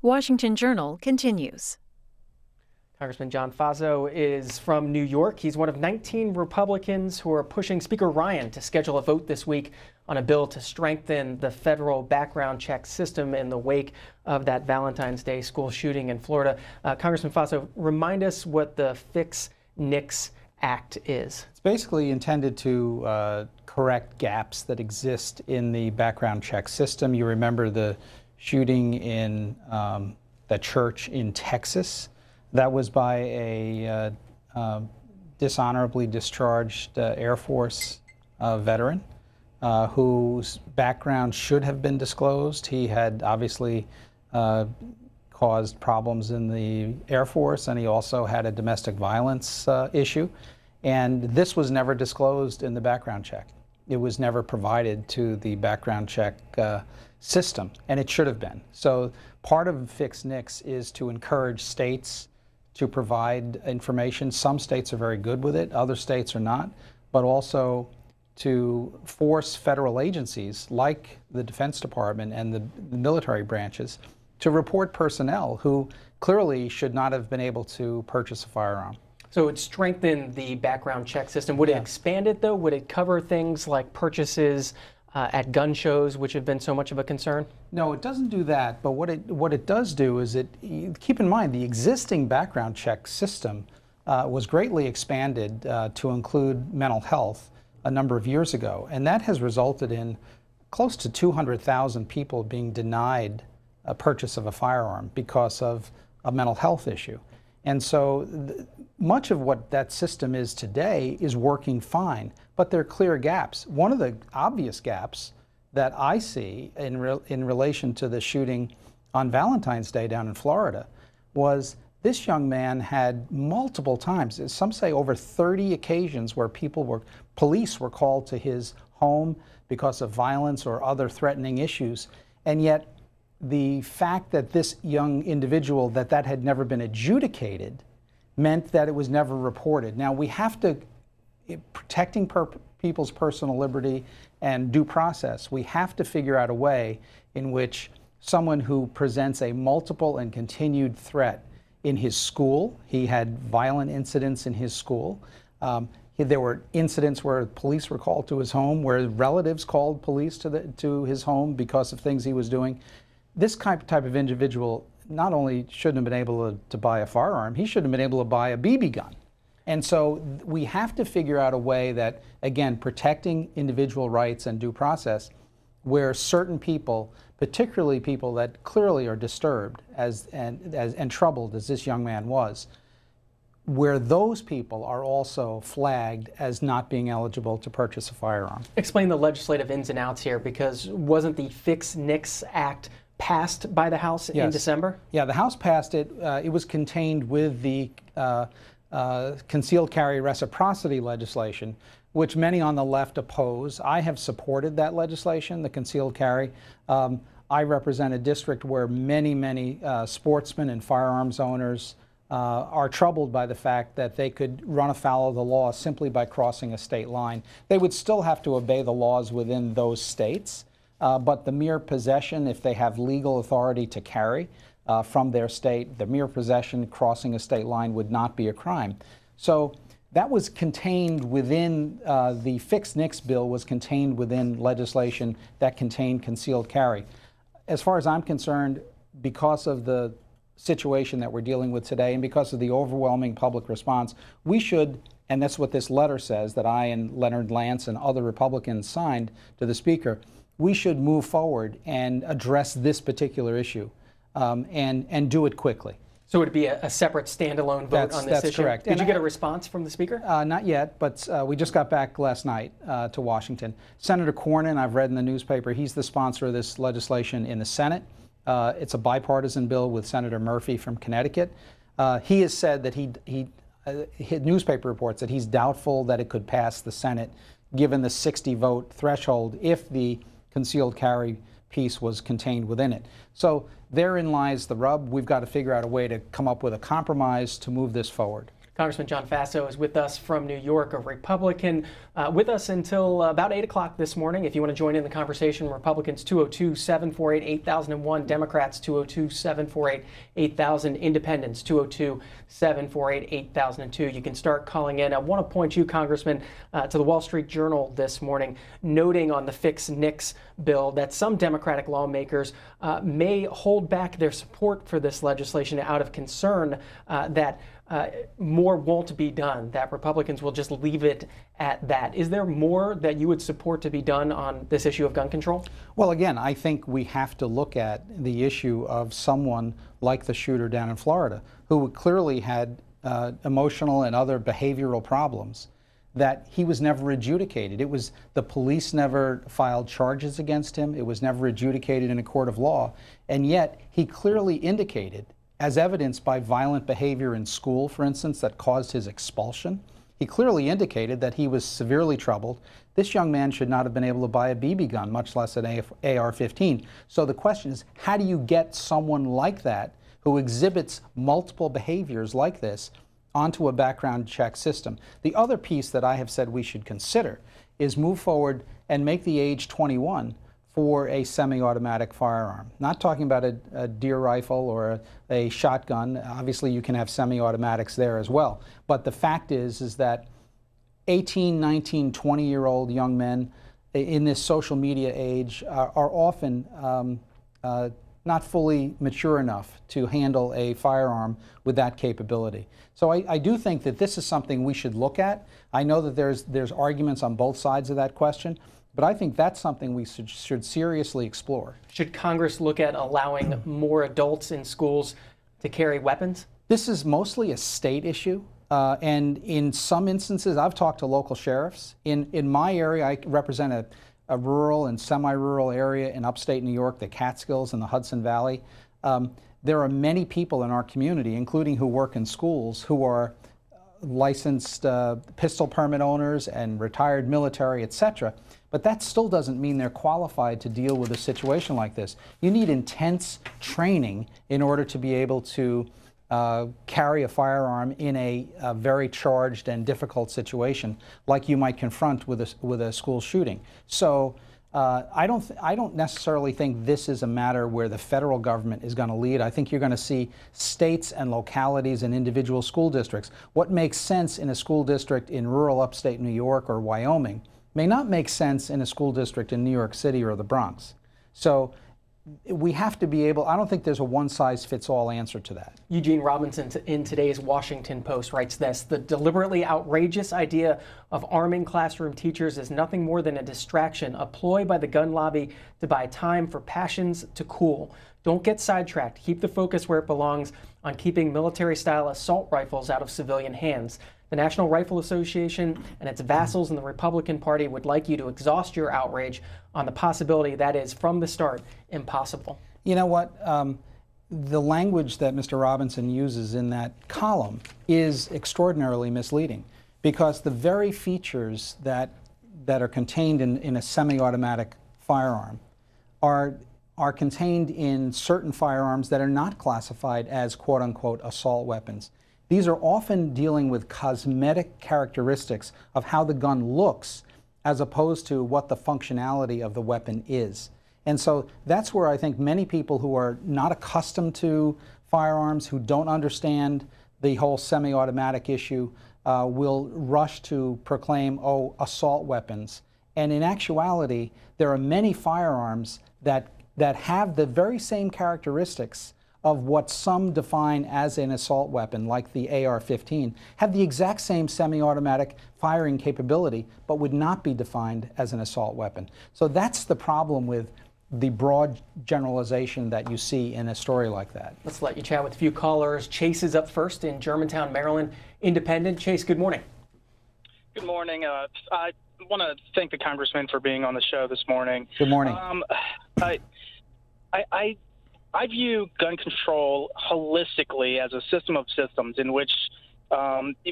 Washington Journal continues. Congressman John Faso is from New York. He's one of 19 Republicans who are pushing Speaker Ryan to schedule a vote this week on a bill to strengthen the federal background check system in the wake of that Valentine's Day school shooting in Florida. Congressman Faso, remind us what the Fix NICS Act is. It's basically intended to correct gaps that exist in the background check system. You remember the shooting in the church in Texas. That was by a dishonorably discharged Air Force veteran whose background should have been disclosed. He had obviously caused problems in the Air Force, and he also had a domestic violence issue. And this was never disclosed in the background check. It was never provided to the background check system, and it should have been. So part of Fix NICS is to encourage states to provide information. Some states are very good with it, other states are not, but also to force federal agencies like the Defense Department and the military branches to report personnel who clearly should not have been able to purchase a firearm. So it would strengthen the background check system. Would it expand it, though? Would it cover things like purchases at gun shows, which have been so much of a concern? No, it doesn't do that. But what it does do is keep in mind the existing background check system was greatly expanded to include mental health a number of years ago, and that has resulted in close to 200,000 people being denied a purchase of a firearm because of a mental health issue. And so much of what that system is today is working fine, but there are clear gaps. One of the obvious gaps that I see in relation to the shooting on Valentine's Day down in Florida was this young man had multiple times, some say over 30 occasions, where police were called to his home because of violence or other threatening issues. And yet the fact that this young individual, that had never been adjudicated, meant that it was never reported. Now we have to, protecting people's personal liberty and due process, we have to figure out a way in which someone who presents a multiple and continued threat in his school, he had violent incidents in his school, there were incidents where police were called to his home, where relatives called police to his home because of things he was doing. This type of individual not only shouldn't have been able to buy a firearm, he shouldn't have been able to buy a BB gun. And so we have to figure out a way that, again, protecting individual rights and due process, where certain people, particularly people that clearly are disturbed and troubled, as this young man was, where those people are also flagged as not being eligible to purchase a firearm. Explain the legislative ins and outs here, because wasn't the Fix NICS Act passed by the House in December? Yeah, the House passed it. It was contained with the concealed carry reciprocity legislation, which many on the left oppose. I have supported that legislation, the concealed carry. I represent a district where many sportsmen and firearms owners are troubled by the fact that they could run afoul of the law simply by crossing a state line. They would still have to obey the laws within those states, but the mere possession, if they have legal authority to carry from their state, the mere possession crossing a state line would not be a crime. So that was contained within, the Fix NICS bill was contained within legislation that contained concealed carry. As far as I'm concerned, because of the situation that we're dealing with today and because of the overwhelming public response, we should, and that's what this letter says that I and Leonard Lance and other Republicans signed to the Speaker, we should move forward and address this particular issue and do it quickly. So it would be a separate standalone vote on this issue? That's correct. Did you get a response from the Speaker? Not yet, but we just got back last night to Washington. Senator Cornyn, I've read in the newspaper, he's the sponsor of this legislation in the Senate. It's a bipartisan bill with Senator Murphy from Connecticut. He has said that his newspaper reports that he's doubtful that it could pass the Senate given the 60-vote threshold if the concealed carry piece was contained within it. So therein lies the rub. We've got to figure out a way to come up with a compromise to move this forward. Congressman John Faso is with us from New York, a Republican, with us until about 8 o'clock this morning. If you want to join in the conversation, Republicans 202-748-8001, Democrats 202-748-8000, Independents 202-748-8002. You can start calling in. I want to point you, Congressman, to the Wall Street Journal this morning, noting on the Fix NICS bill that some Democratic lawmakers may hold back their support for this legislation out of concern that more won't be done, that Republicans will just leave it at that. Is there more that you would support to be done on this issue of gun control? Well, again, I think we have to look at the issue of someone like the shooter down in Florida, who clearly had emotional and other behavioral problems, that he was never adjudicated. It was the police never filed charges against him. It was never adjudicated in a court of law. And yet he clearly indicated, as evidenced by violent behavior in school, for instance, that caused his expulsion, he clearly indicated that he was severely troubled. This young man should not have been able to buy a BB gun, much less an AR-15. So the question is, how do you get someone like that, who exhibits multiple behaviors like this, onto a background check system? The other piece that I have said we should consider is move forward and make the age 21 for a semi-automatic firearm. Not talking about a deer rifle or a shotgun. Obviously, you can have semi-automatics there as well. But the fact is that 18, 19, 20-year-old young men in this social media age are often not fully mature enough to handle a firearm with that capability. So I do think that this is something we should look at. I know that there's arguments on both sides of that question, but I think that's something we should seriously explore. Should Congress look at allowing more adults in schools to carry weapons? This is mostly a state issue. And in some instances, I've talked to local sheriffs. In my area, I represent a rural and semi-rural area in upstate New York, the Catskills and the Hudson Valley. There are many people in our community, including who work in schools, who are licensed pistol permit owners and retired military, etc. But that still doesn't mean they're qualified to deal with a situation like this. You need intense training in order to be able to carry a firearm in a very charged and difficult situation like you might confront with a school shooting. So I don't necessarily think this is a matter where the federal government is going to lead. I think you're going to see states and localities and individual school districts. What makes sense in a school district in rural upstate New York or Wyoming may not make sense in a school district in New York City or the Bronx. So we have to be able, I don't think there's a one-size-fits-all answer to that. Eugene Robinson in today's Washington Post writes this: the deliberately outrageous idea of arming classroom teachers is nothing more than a distraction, a ploy by the gun lobby to buy time for passions to cool. Don't get sidetracked. Keep the focus where it belongs, on keeping military-style assault rifles out of civilian hands. The National Rifle Association and its vassals in the Republican Party would like you to exhaust your outrage on the possibility that is, from the start, impossible. You know what? The language that Mr. Robinson uses in that column is extraordinarily misleading, because the very features that are contained in a semi-automatic firearm are contained in certain firearms that are not classified as quote-unquote assault weapons. These are often dealing with cosmetic characteristics of how the gun looks, as opposed to what the functionality of the weapon is. And so that's where I think many people who are not accustomed to firearms, who don't understand the whole semi-automatic issue, will rush to proclaim, oh, assault weapons. And in actuality, there are many firearms that have the very same characteristics of what some define as an assault weapon, like the AR-15, have the exact same semi-automatic firing capability, but would not be defined as an assault weapon. So that's the problem with the broad generalization that you see in a story like that. Let's let you chat with a few callers. Chase is up first in Germantown, Maryland. Independent. Chase, good morning. Good morning. I want to thank the congressman for being on the show this morning. Good morning. I view gun control holistically as a system of systems in which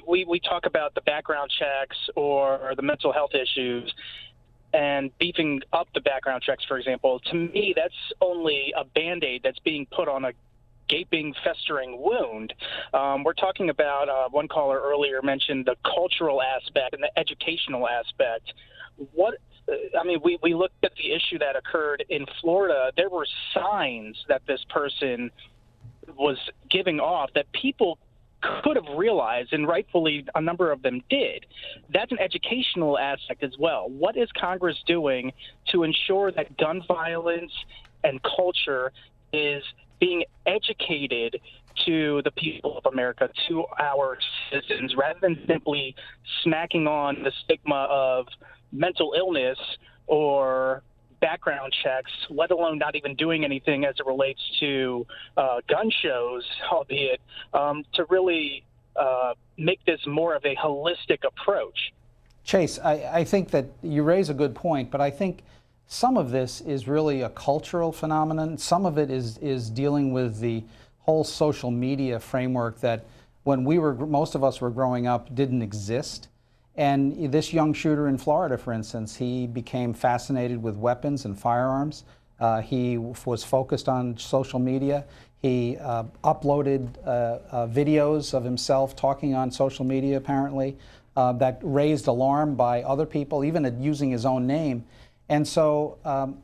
we talk about the background checks or the mental health issues and beefing up the background checks, for example. To me, that's only a Band-Aid that's being put on gaping, festering wound. We're talking about, one caller earlier mentioned the cultural aspect and the educational aspect. We looked at the issue that occurred in Florida. There were signs that this person was giving off that people could have realized, and rightfully a number of them did. That's an educational aspect as well. What is Congress doing to ensure that gun violence and culture is being educated to the people of America, to our citizens, rather than simply smacking on the stigma of mental illness or background checks, let alone not even doing anything as it relates to gun shows, albeit to really make this more of a holistic approach? Chase, I think that you raise a good point, but I think some of this is really a cultural phenomenon. Some of it is dealing with the whole social media framework that when most of us were growing up didn't exist. And this young shooter in Florida, for instance, he became fascinated with weapons and firearms. He was focused on social media. He uploaded videos of himself talking on social media, apparently, that raised alarm by other people, even using his own name. And so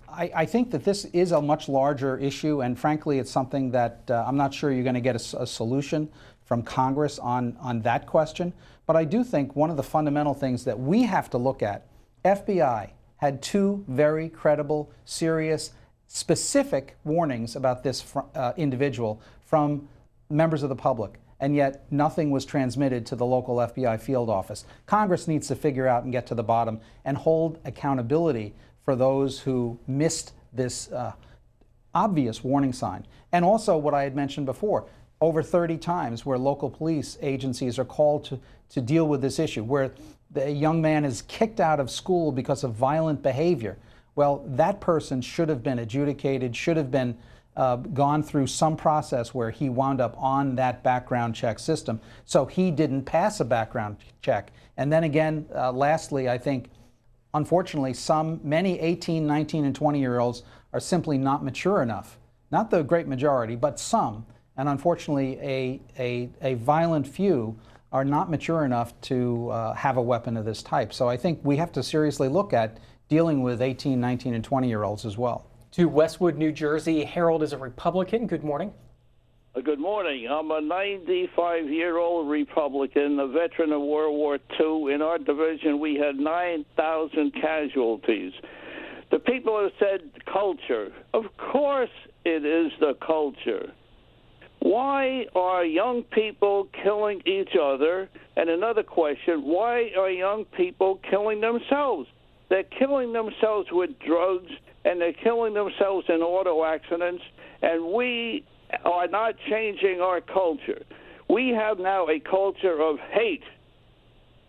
I think that this is a much larger issue, and frankly, it's something that I'm not sure you're going to get a solution from Congress on that question. But I do think one of the fundamental things that we have to look at, FBI had 2 very credible, serious, specific warnings about this individual from members of the public, and yet nothing was transmitted to the local FBI field office. Congress needs to figure out and get to the bottom and hold accountability for those who missed this obvious warning sign. And also what I had mentioned before, over 30 times where local police agencies are called to deal with this issue, where the young man is kicked out of school because of violent behavior. Well, that person should have been adjudicated, should have been gone through some process where he wound up on that background check system. So he didn't pass a background check. And then again, lastly, I think, unfortunately, many 18, 19, and 20-year-olds are simply not mature enough. Not the great majority, but some. And unfortunately, a violent few are not mature enough to have a weapon of this type. So I think we have to seriously look at dealing with 18, 19, and 20-year-olds as well. To Westwood, New Jersey, Harold is a Republican. Good morning. Good morning. I'm a 95-year-old Republican, a veteran of World War II. In our division, we had 9,000 casualties. The people have said culture. Of course it is the culture. Why are young people killing each other? And another question, why are young people killing themselves? They're killing themselves with drugs, and they're killing themselves in auto accidents, and we are not changing our culture. We have now a culture of hate.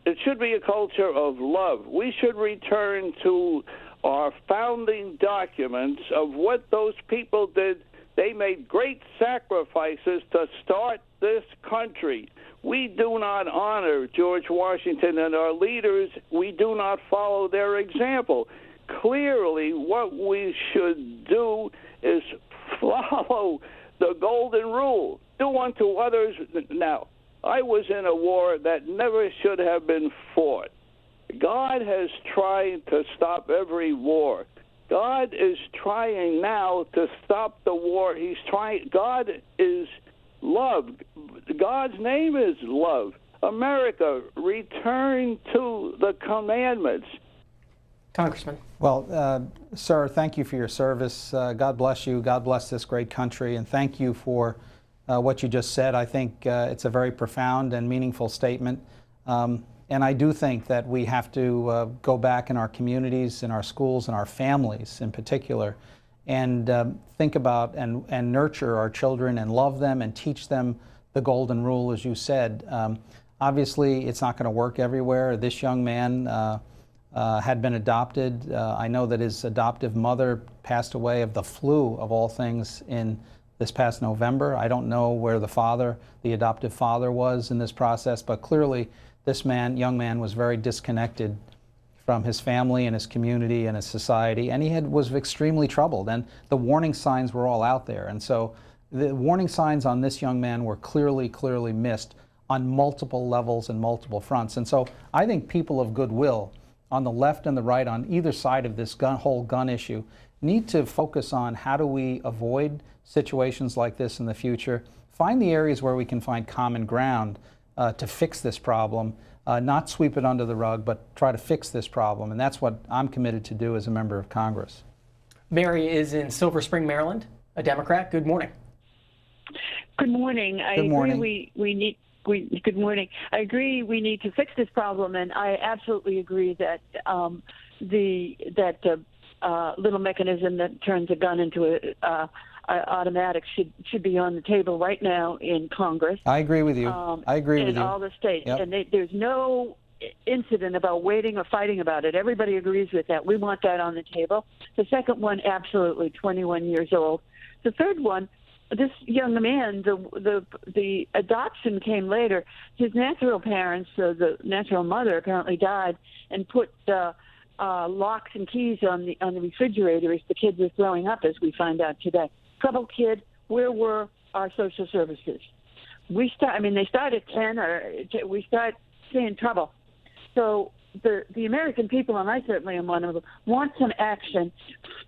It should be a culture of love. We should return to our founding documents of what those people did. They made great sacrifices to start this country. We do not honor George Washington and our leaders. We do not follow their example. Clearly, what we should do is follow the golden rule. Do unto others. Now, I was in a war that never should have been fought. God has tried to stop every war. God is trying now to stop the war. He's trying. God is love. God's name is love. America, return to the commandments. Congressman. Well, sir, thank you for your service. God bless you. God bless this great country. And thank you for what you just said. I think it's a very profound and meaningful statement. And I do think that we have to go back in our communities, in our schools, and our families in particular, and think about and nurture our children and love them and teach them the golden rule, as you said. Obviously, it's not going to work everywhere. This young man had been adopted. I know that his adoptive mother passed away of the flu, of all things, in this past November. I don't know where the adoptive father was in this process, but clearly this young man was very disconnected from his family and his community and his society, and he was extremely troubled, and the warning signs were all out there. And so the warning signs on this young man were clearly missed on multiple levels and multiple fronts. And so I think people of goodwill on the left and the right, on either side of this whole gun issue, need to focus on how do we avoid situations like this in the future, find the areas where we can find common ground to fix this problem, not sweep it under the rug, but try to fix this problem. And that's what I'm committed to do as a member of Congress. Mary is in Silver Spring, Maryland, a Democrat. Good morning. Good morning. Good morning. Good morning. I agree we need to fix this problem, and I absolutely agree that the little mechanism that turns a gun into a automatic should be on the table right now in Congress. I agree with you. I agree with you. In all the states. Yep. And there's no incident about waiting or fighting about it. Everybody agrees with that. We want that on the table. The second one, absolutely, 21 years old. The third one, this young man, the adoption came later. His natural parents, the natural mother, apparently died and put locks and keys on the refrigerator as the kid was growing up, as we find out today. Troubled kid. Where were our social services? They start at 10, or we start seeing trouble. So the American people, and I certainly am one of them, want some action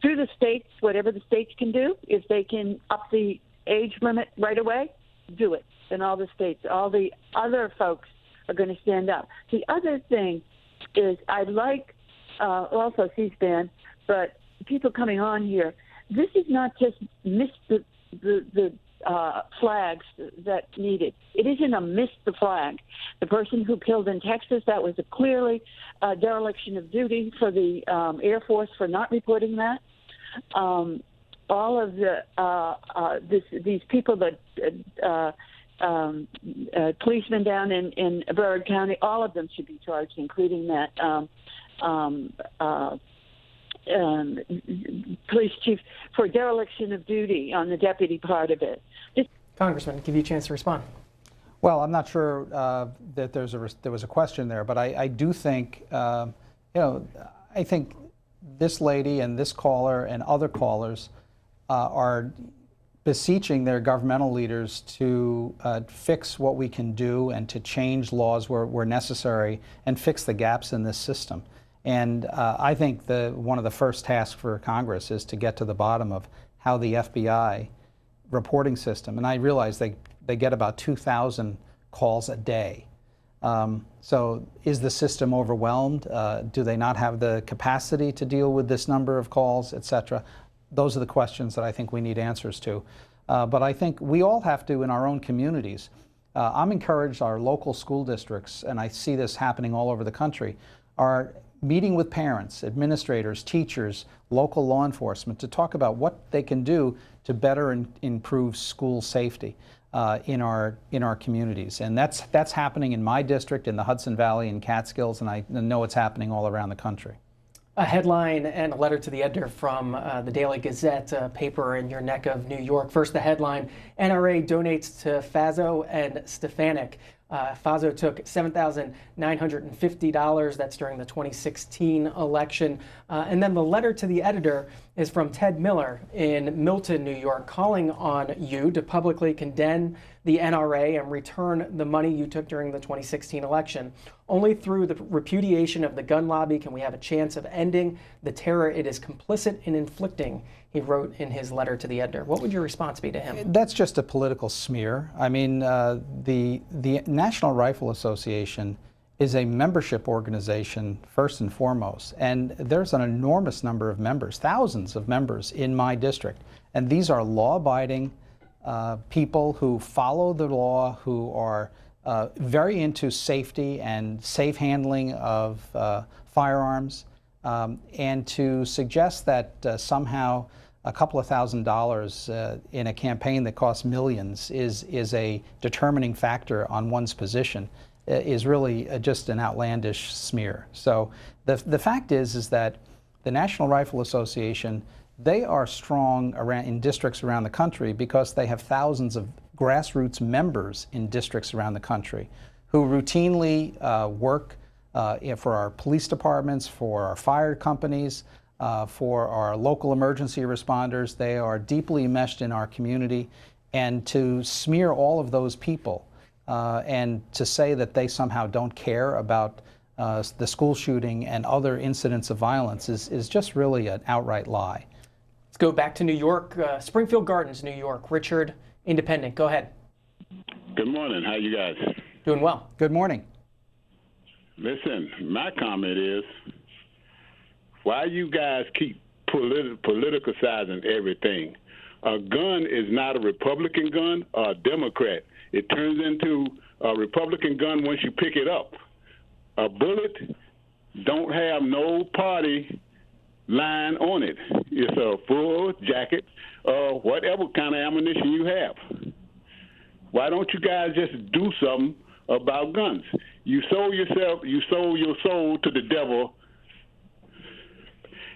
through the states, whatever the states can do. If they can up the age limit right away, do it. And all the states, all the other folks are going to stand up. The other thing is I like also C-SPAN, but people coming on here, this is not just miss the flags that needed. It isn't a miss the flag. The person who killed in Texas, that was a clearly dereliction of duty for the Air Force for not reporting that. All of these people that policemen down in Broward County, all of them should be charged, including that police chief for dereliction of duty on the deputy part of it. Congressman, give you a chance to respond. Well, I'm not sure that there was a question there, but I do think, I think this lady and this caller and other callers are beseeching their governmental leaders to fix what we can do and to change laws where necessary and fix the gaps in this system. And I think one of the first tasks for Congress is to get to the bottom of how the FBI reporting system, and I realize they get about 2,000 calls a day. So is the system overwhelmed? Do they not have the capacity to deal with this number of calls, et cetera? Those are the questions that I think we need answers to. But I think we all have to in our own communities. I'm encouraged our local school districts, and I see this happening all over the country, are meeting with parents, administrators, teachers, local law enforcement to talk about what they can do to better improve school safety in our communities. And that's happening in my district, in the Hudson Valley and Catskills, and I know it's happening all around the country. A headline and a letter to the editor from the Daily Gazette, paper in your neck of New York. First, the headline, NRA donates to Faso and Stefanik. Faso took $7,950. That's during the 2016 election. And then the letter to the editor is from Ted Miller in Milton, New York, calling on you to publicly condemn the NRA and return the money you took during the 2016 election. Only through the repudiation of the gun lobby can we have a chance of ending the terror it is complicit in inflicting, he wrote in his letter to the editor. What would your response be to him? That's just a political smear. I mean, the National Rifle Association is a membership organization first and foremost, and there's an enormous number of members, thousands of members in my district, and these are law-abiding people who follow the law, who are very into safety and safe handling of firearms, and to suggest that somehow a couple of $1,000s in a campaign that costs millions is a determining factor on one's position is really just an outlandish smear. So the fact is that the National Rifle Association, they are strong in districts around the country because they have thousands of grassroots members in districts around the country who routinely work for our police departments, for our fire companies, for our local emergency responders. They are deeply enmeshed in our community, And to smear all of those people and to say that they somehow don't care about the school shooting and other incidents of violence is just really an outright lie. Let's go back to New York, Springfield Gardens, New York. Richard, Independent, go ahead. Good morning. How you guys? Doing well. Good morning. Listen, my comment is, why you guys keep politicizing everything? A gun is not a Republican gun or a Democrat. It turns into a Republican gun once you pick it up. A bullet don't have no party line on it. It's a full jacket or whatever kind of ammunition you have. Why don't you guys just do something about guns? You sold your soul to the devil,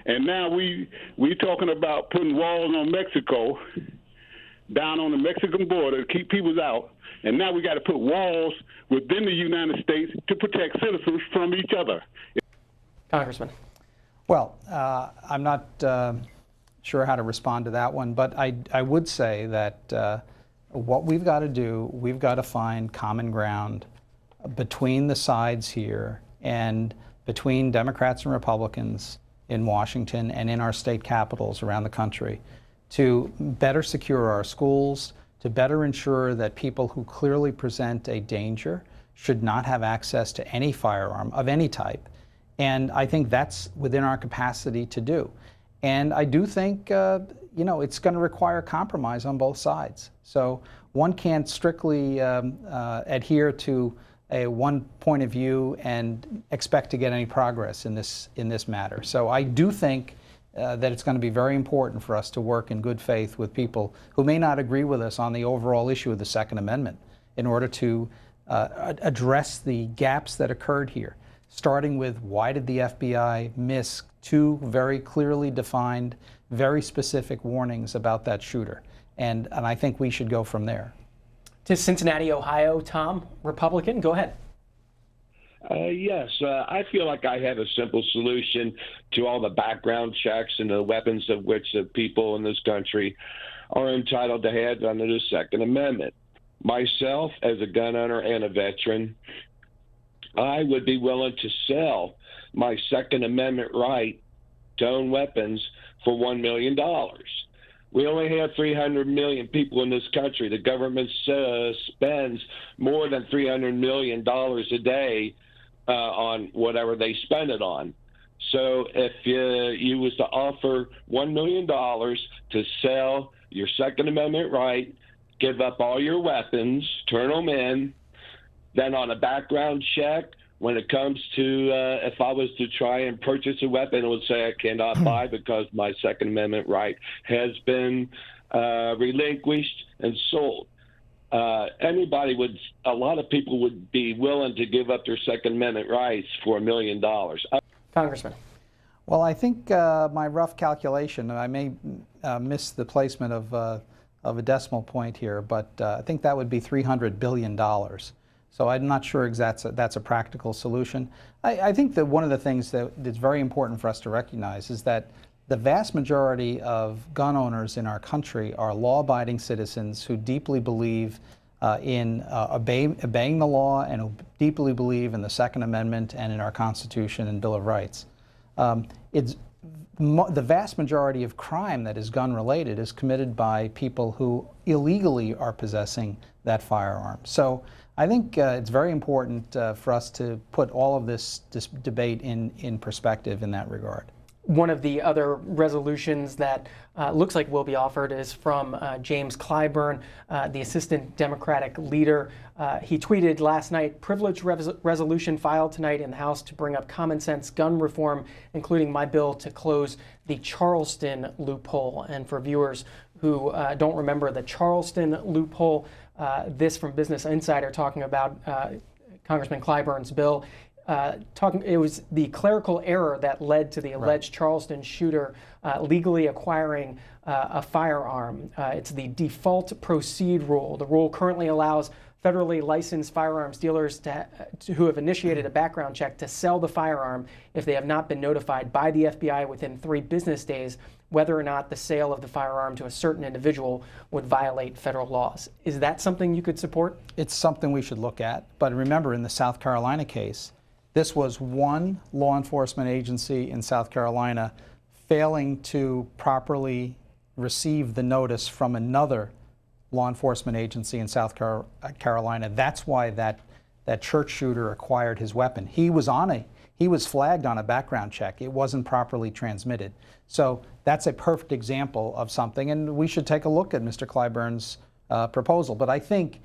and now we talking about putting walls on Mexico, down on the Mexican border to keep people out, and now we got to put walls within the United States to protect citizens from each other. Congressman. Well, I'm not sure how to respond to that one, but I would say that what we've got to do, we've got to find common ground between the sides here and between Democrats and Republicans in Washington and in our state capitals around the country to better secure our schools, to better ensure that people who clearly present a danger should not have access to any firearm of any type. And I think that's within our capacity to do. And I do think, it's going to require compromise on both sides. So one can't strictly adhere to one point of view and expect to get any progress in this matter. So I do think that it's going to be very important for us to work in good faith with people who may not agree with us on the overall issue of the Second Amendment in order to address the gaps that occurred here, starting with why did the FBI miss two very clearly defined, very specific warnings about that shooter. And I think we should go from there. To Cincinnati, Ohio, Tom, Republican, go ahead. Yes, I feel like I have a simple solution to all the background checks and the weapons of which the people in this country are entitled to have under the Second Amendment. Myself, as a gun owner and a veteran, I would be willing to sell my Second Amendment right to own weapons for $1 million. We only have 300 million people in this country. The government spends more than $300 million a day on whatever they spend it on. So if you was to offer $1 million to sell your Second Amendment right, give up all your weapons, turn them in, then on a background check, when it comes to if I was to try and purchase a weapon, it would say I cannot buy because my Second Amendment right has been relinquished and sold. A lot of people would be willing to give up their Second Amendment rights for $1 million. Congressman. Well, I think my rough calculation, I may miss the placement of a decimal point here, but I think that would be $300 billion. So I'm not sure exactly that's a practical solution. I think that one of the things that's very important for us to recognize is that the vast majority of gun owners in our country are law-abiding citizens who deeply believe in obeying the law and who deeply believe in the Second Amendment and in our Constitution and Bill of Rights. The vast majority of crime that is gun-related is committed by people who illegally are possessing that firearm. So I think it's very important for us to put all of this debate in perspective in that regard. One of the other resolutions that looks like will be offered is from James Clyburn, the Assistant Democratic Leader. He tweeted last night, privilege resolution filed tonight in the House to bring up common sense gun reform, including my bill to close the Charleston loophole. And for viewers who don't remember the Charleston loophole, this from Business Insider talking about Congressman Clyburn's bill. It was the clerical error that led to the alleged Charleston shooter legally acquiring a firearm. It's the default proceed rule. The rule currently allows federally licensed firearms dealers who have initiated a background check to sell the firearm if they have not been notified by the FBI within 3 business days, whether or not the sale of the firearm to a certain individual would violate federal laws. Is that something you could support? It's something we should look at. But remember, in the South Carolina case, this was one law enforcement agency in South Carolina failing to properly receive the notice from another law enforcement agency in South Carolina. That's why that church shooter acquired his weapon. He was flagged on a background check. It wasn't properly transmitted. So that's a perfect example of something, and we should take a look at Mr. Clyburn's proposal. But I think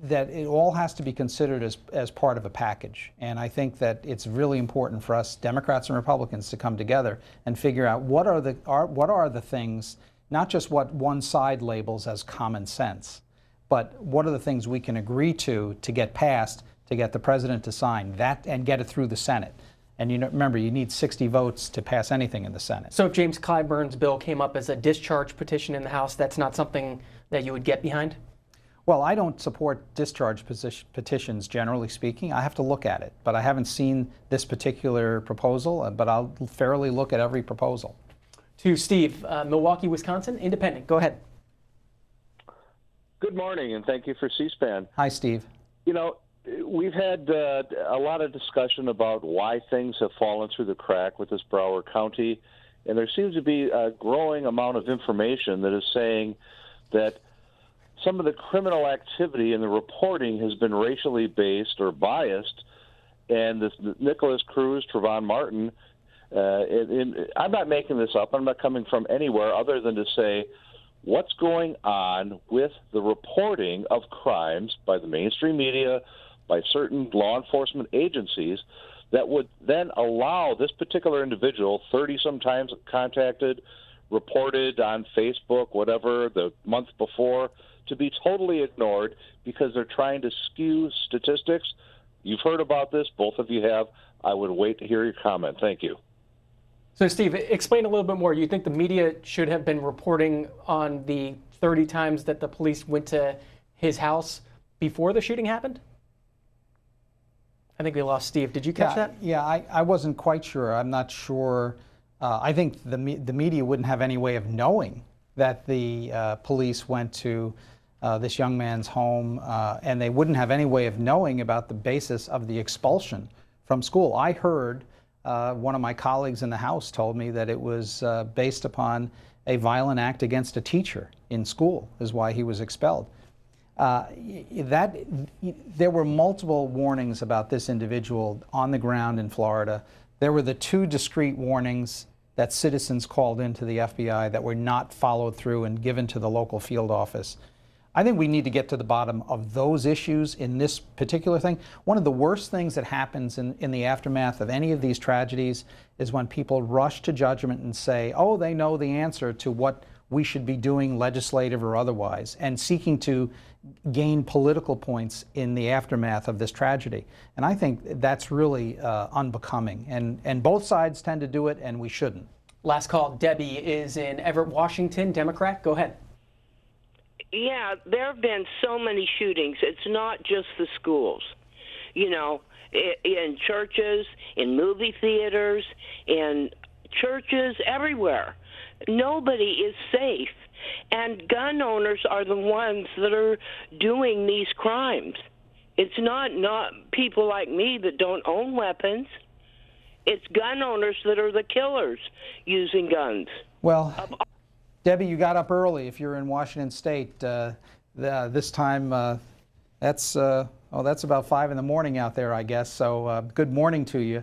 that it all has to be considered as part of a package. And I think that it's really important for us, Democrats and Republicans, to come together and figure out what are the things, not just what one side labels as common sense, but what are the things we can agree to get passed, to get the president to sign that and get it through the Senate. And remember, you need 60 votes to pass anything in the Senate. So if James Clyburn's bill came up as a discharge petition in the House, that's not something that you would get behind? Well, I don't support discharge petitions, generally speaking. I have to look at it. But I haven't seen this particular proposal, but I'll fairly look at every proposal. To Steve, Milwaukee, Wisconsin, independent. Go ahead. Good morning, and thank you for C-SPAN. Hi, Steve. You know, we've had a lot of discussion about why things have fallen through the crack with this Broward County, and there seems to be a growing amount of information that is saying that some of the criminal activity in the reporting has been racially based or biased, and this Nicholas Cruz, Trayvon Martin, I'm not making this up. I'm not coming from anywhere other than to say what's going on with the reporting of crimes by the mainstream media, by certain law enforcement agencies, that would then allow this particular individual, 30-some times contacted, reported on Facebook, whatever, the month before, to be totally ignored because they're trying to skew statistics. You've heard about this. Both of you have. I would wait to hear your comment. Thank you. So, Steve, explain a little bit more. You think the media should have been reporting on the 30 times that the police went to his house before the shooting happened? I think we lost Steve. Did you catch that? Yeah, I wasn't quite sure. I'm not sure. I think the media wouldn't have any way of knowing that the police went to this young man's home, and they wouldn't have any way of knowing about the basis of the expulsion from school. I heard one of my colleagues in the House told me that it was based upon a violent act against a teacher in school is why he was expelled. There were multiple warnings about this individual on the ground in Florida. There were the 2 discrete warnings that citizens called into the FBI that were not followed through and given to the local field office. I think we need to get to the bottom of those issues in this particular thing. One of the worst things that happens in the aftermath of any of these tragedies is when people rush to judgment and say, oh, they know the answer to what we should be doing, legislative or otherwise, and seeking to gain political points in the aftermath of this tragedy. And I think that's really unbecoming. And both sides tend to do it, and we shouldn't. Last call. Debbie is in Everett, Washington, Democrat. Go ahead. Yeah, there have been so many shootings. It's not just the schools. You know, in churches, in movie theaters, in churches, everywhere. Nobody is safe. And gun owners are the ones that are doing these crimes. It's not people like me that don't own weapons. It's gun owners that are the killers using guns. Well, Debbie, you got up early if you're in Washington State. This time, that's about 5 in the morning out there, I guess. So good morning to you.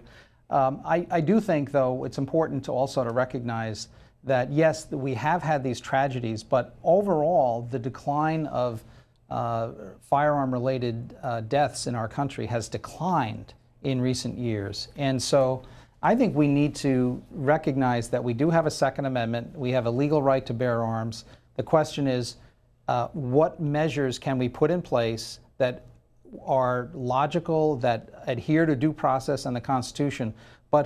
I do think, though, it's important to also to recognize that, yes, we have had these tragedies, but overall, the decline of firearm-related deaths in our country has declined in recent years. And so I think we need to recognize that we do have a Second Amendment. We have a legal right to bear arms. The question is, what measures can we put in place that are logical, that adhere to due process and the Constitution, but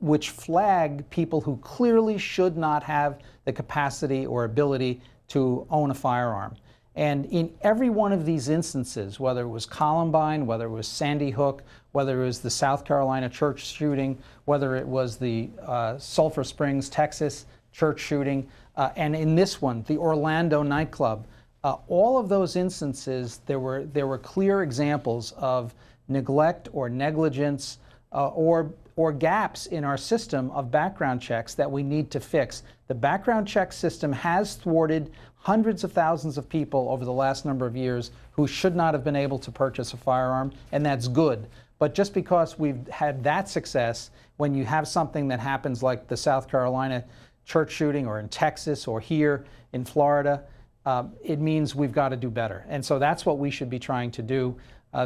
which flag people who clearly should not have the capacity or ability to own a firearm. And in every one of these instances, whether it was Columbine, whether it was Sandy Hook, whether it was the South Carolina church shooting, whether it was the Sulphur Springs, Texas church shooting, and in this one, the Orlando nightclub. All of those instances, there were clear examples of neglect or negligence or gaps in our system of background checks that we need to fix. The background check system has thwarted hundreds of thousands of people over the last number of years who should not have been able to purchase a firearm, and that's good. But just because we've had that success, when you have something that happens like the South Carolina church shooting, or in Texas, or here in Florida, it means we've got to do better. And so that's what we should be trying to do.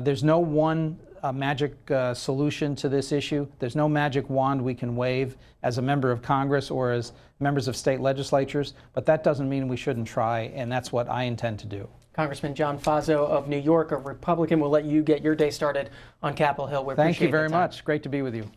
There's no one magic solution to this issue. There's no magic wand we can wave as a member of Congress or as members of state legislatures, but that doesn't mean we shouldn't try, and that's what I intend to do. Congressman John Faso of New York, a Republican, will let you get your day started on Capitol Hill. Thank you very much. Great to be with you.